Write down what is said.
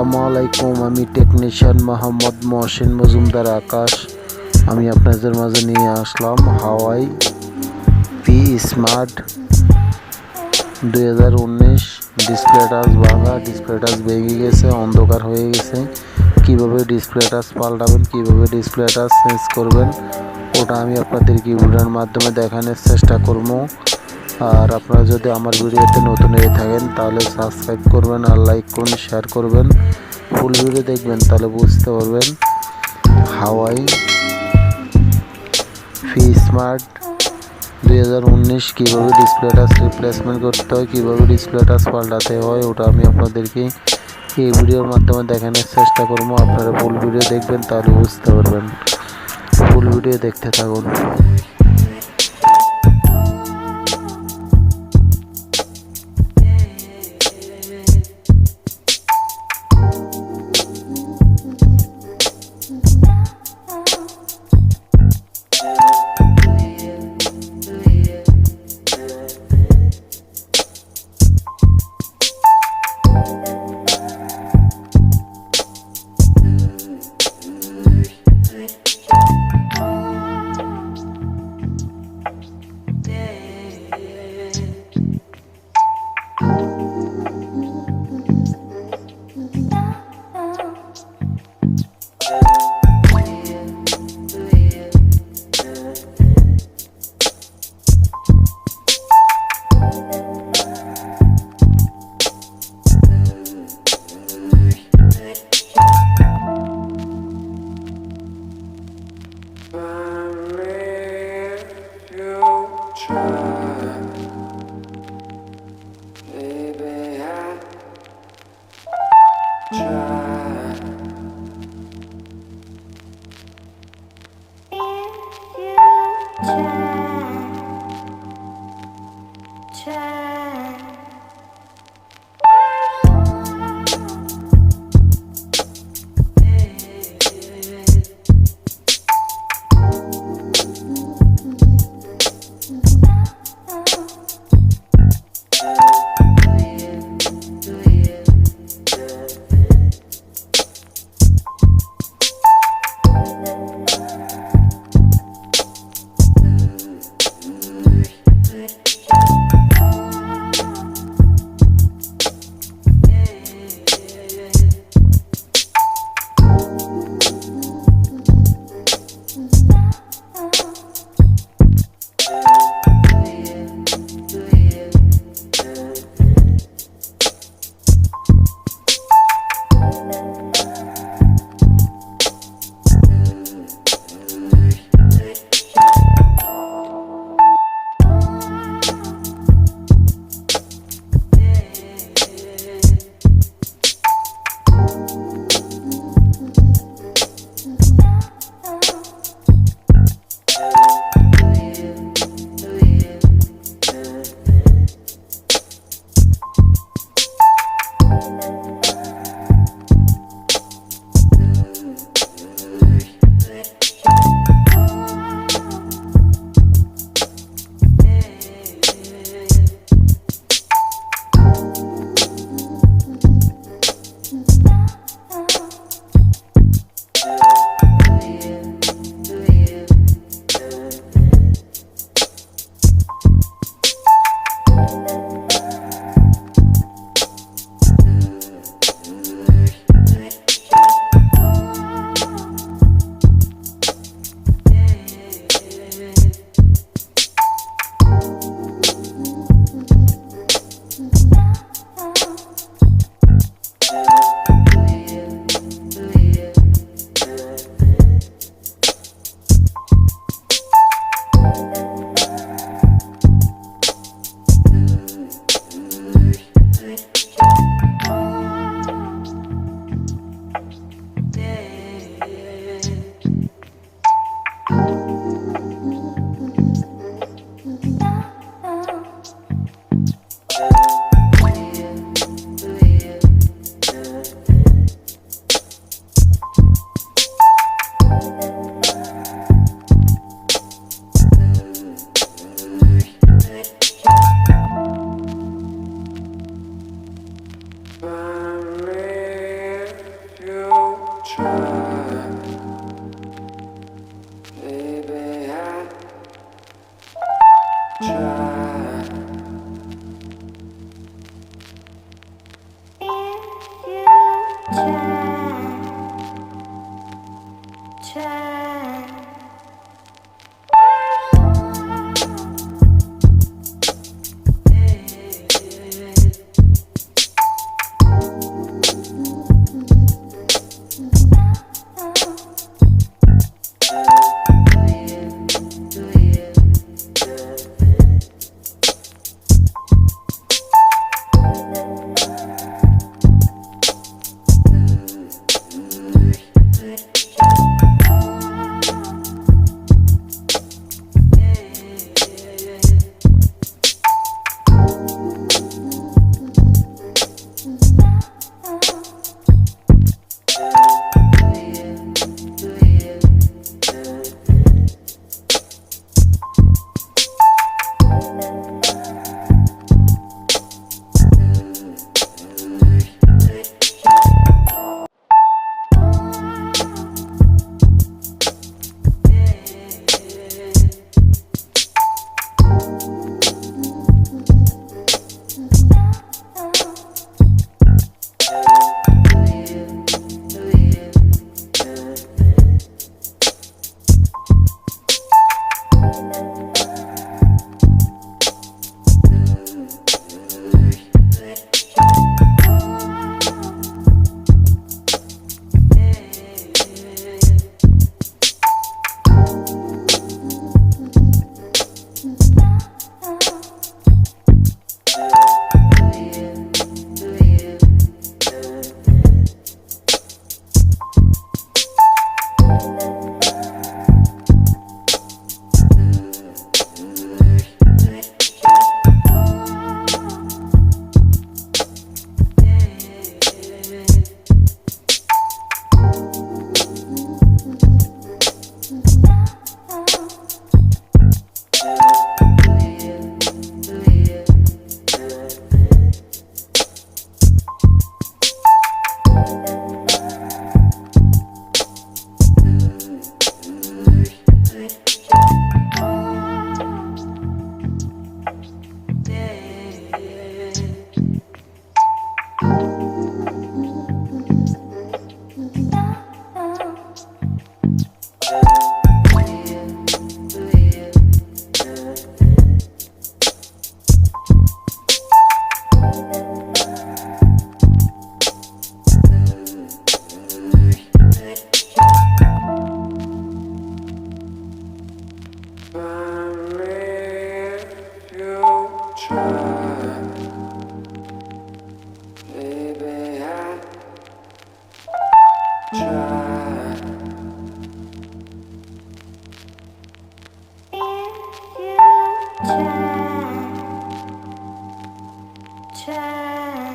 আসসালামু আলাইকুম। আমি টেকনিশিয়ান মোহাম্মদ মহসিন মজুমদার আকাশ। আমি আপনাদের মাঝে নিয়ে আসলাম Huawei P smart 2019। Display touch ভাঙা, ডিসপ্লে টাচ ভেঙে গেছে, অন্ধকার হয়ে গেছে। কিভাবে ডিসপ্লে টাচ পাল্টাবেন, কিভাবে ডিসপ্লে টাচ চেঞ্জ করবেন, ওটা আমি আপনাদেরকে ভিডিওর মাধ্যমে দেখানোর চেষ্টা করবো। আর আপনারা যদি আমার ভিডিওতে নতুন হয়ে থাকেন তাহলে সাবস্ক্রাইব করবেন, আর লাইক করুন, শেয়ার করবেন। ফুল ভিডিও দেখবেন, তাহলে বুঝতে পারবেন হাওয়াই পি স্মার্ট 2019 কীভাবে ডিসপ্লে টাচ রিপ্লেসমেন্ট করতে হয়, কীভাবে ডিসপ্লে টাচ পাল্টাতে হয়, ওটা আমি আপনাদেরকে এই ভিডিওর মাধ্যমে দেখানোর চেষ্টা করবো। আপনারা ফুল ভিডিও দেখবেন, তাহলে বুঝতে পারবেন। ফুল ভিডিও দেখতে থাকুন। Try.